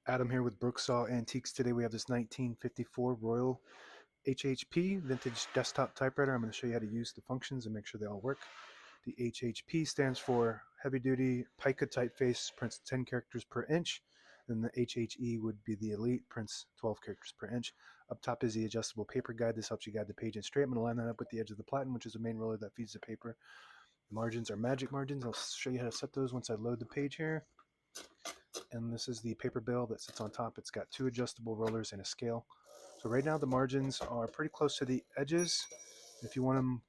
Adam here with Brooksaw Antiques. Today we have this 1954 Royal HHP vintage desktop typewriter. I'm going to show you how to use the functions and make sure they all work. The HHP stands for Heavy Duty Pica Typeface, prints 10 characters per inch. Then the HHE would be the Elite, prints 12 characters per inch. Up top is the adjustable paper guide. This helps you guide the page in straight. I'm going to line that up with the edge of the platen, which is the main roller that feeds the paper. The margins are magic margins. I'll show you how to set those once I load the page here. And this is the paper bill that sits on top. It's got two adjustable rollers and a scale. So right now the margins are pretty close to the edges. If you want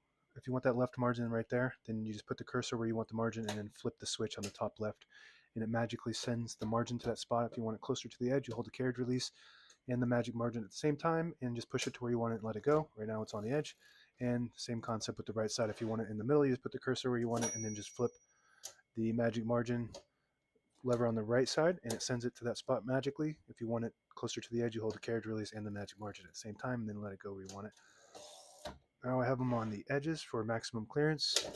that left margin right there, then you just put the cursor where you want the margin and then flip the switch on the top left, and it magically sends the margin to that spot. If you want it closer to the edge, you hold the carriage release and the magic margin at the same time and just push it to where you want it and let it go. Right now it's on the edge. And same concept with the right side. If you want it in the middle, you just put the cursor where you want it and then just flip the magic margin lever on the right side and it sends it to that spot magically. If you want it closer to the edge, you hold the carriage release and the magic margin at the same time and then let it go where you want it. Now I have them on the edges for maximum clearance.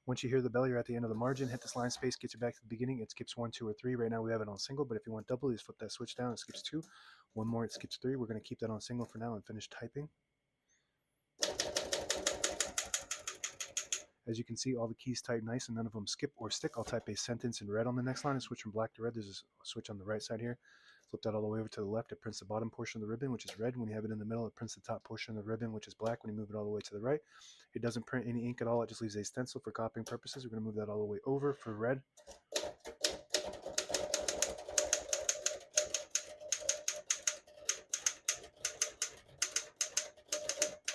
Once you hear the bell, you're at the end of the margin. Hit this line space, gets you back to the beginning. It skips 1, 2, or 3. Right now we have it on single, but if you want double, you just flip that switch down. It skips 2. One more, it skips 3. We're going to keep that on single for now and finish typing. As you can see, all the keys type nice and none of them skip or stick. I'll type a sentence in red on the next line and switch from black to red. There's a switch on the right side here. Flip that all the way over to the left. It prints the bottom portion of the ribbon, which is red. When you have it in the middle, it prints the top portion of the ribbon, which is black. When you move it all the way to the right, it doesn't print any ink at all. It just leaves a stencil for copying purposes. We're going to move that all the way over for red.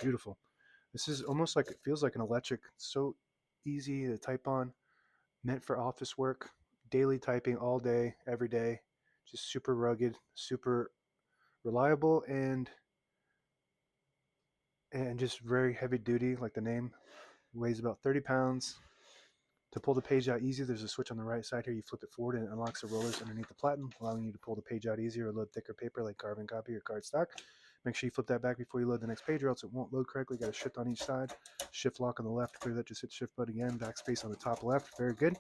Beautiful. This is almost like, it feels like an electric. It's so easy to type on, meant for office work, daily typing all day, every day. Just super rugged, super reliable, and just very heavy duty, like the name. Weighs about 30 pounds. To pull the page out easy, there's a switch on the right side here. You flip it forward and it unlocks the rollers underneath the platen, allowing you to pull the page out easier or load thicker paper like carbon copy or cardstock. Make sure you flip that back before you load the next page or else it won't load correctly. You got a shift on each side. Shift lock on the left. Clear that, just hit shift button again. Backspace on the top left. Very good.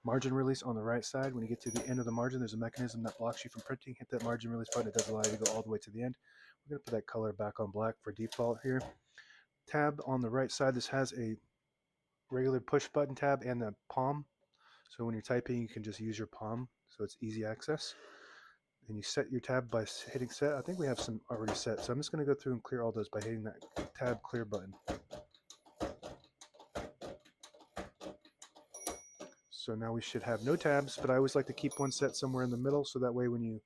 Margin release on the right side. When you get to the end of the margin, there's a mechanism that blocks you from printing. Hit that margin release button. It does allow you to go all the way to the end. We're going to put that color back on black for default here. Tab on the right side. This has a regular push button tab and the palm. So when you're typing, you can just use your palm. So it's easy access. And you set your tab by hitting set. I think we have some already set. So I'm just going to go through and clear all those by hitting that tab clear button. So now we should have no tabs, but I always like to keep one set somewhere in the middle so that way when you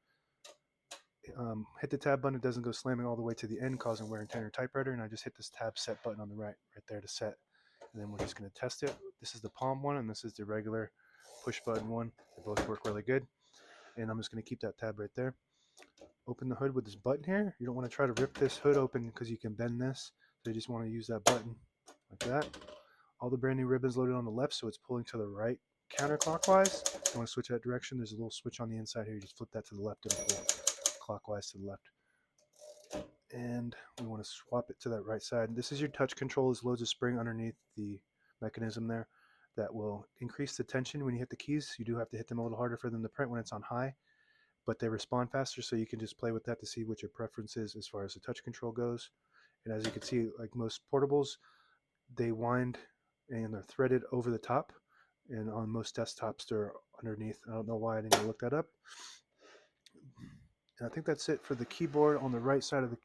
hit the tab button, it doesn't go slamming all the way to the end, causing wear and tear on your typewriter. And I just hit this tab set button on the right there to set. And then we're just going to test it. This is the palm one, and this is the regular push button one. They both work really good. And I'm just going to keep that tab right there. Open the hood with this button here. You don't want to try to rip this hood open because you can bend this. So you just want to use that button like that. All the brand new ribbons loaded on the left, so it's pulling to the right counterclockwise. If you want to switch that direction, there's a little switch on the inside here. You just flip that to the left and pull clockwise to the left. And we want to swap it to that right side. This is your touch control. There's loads of spring underneath the mechanism there that will increase the tension when you hit the keys. You do have to hit them a little harder for them to print when it's on high, but they respond faster, so you can just play with that to see what your preference is as far as the touch control goes. And as you can see, like most portables, they wind and they're threaded over the top, and on most desktops they're underneath. I don't know why I didn't look that up. And I think that's it for the keyboard. On the right side of the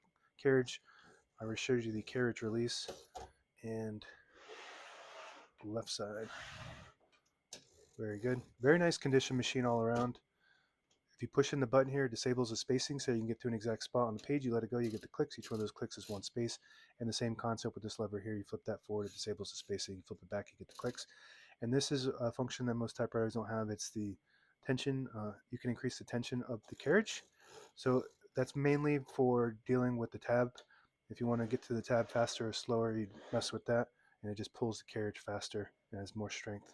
carriage, I already showed you the carriage release, and left side. Very good. Very nice condition machine all around. If you push in the button here, it disables the spacing so you can get to an exact spot on the page. You let it go, you get the clicks. Each one of those clicks is one space. And the same concept with this lever here. You flip that forward, it disables the spacing. You flip it back, you get the clicks. And this is a function that most typewriters don't have. It's the tension. You can increase the tension of the carriage. So that's mainly for dealing with the tab. If you want to get to the tab faster or slower, you mess with that. And it just pulls the carriage faster and has more strength.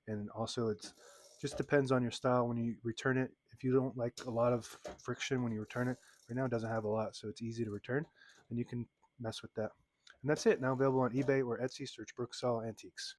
And also it's Just depends on your style when you return it. If you don't like a lot of friction when you return it, right now it doesn't have a lot, so it's easy to return, and you can mess with that. And that's it. Now available on eBay or Etsy. Search Brooksaw Antiques.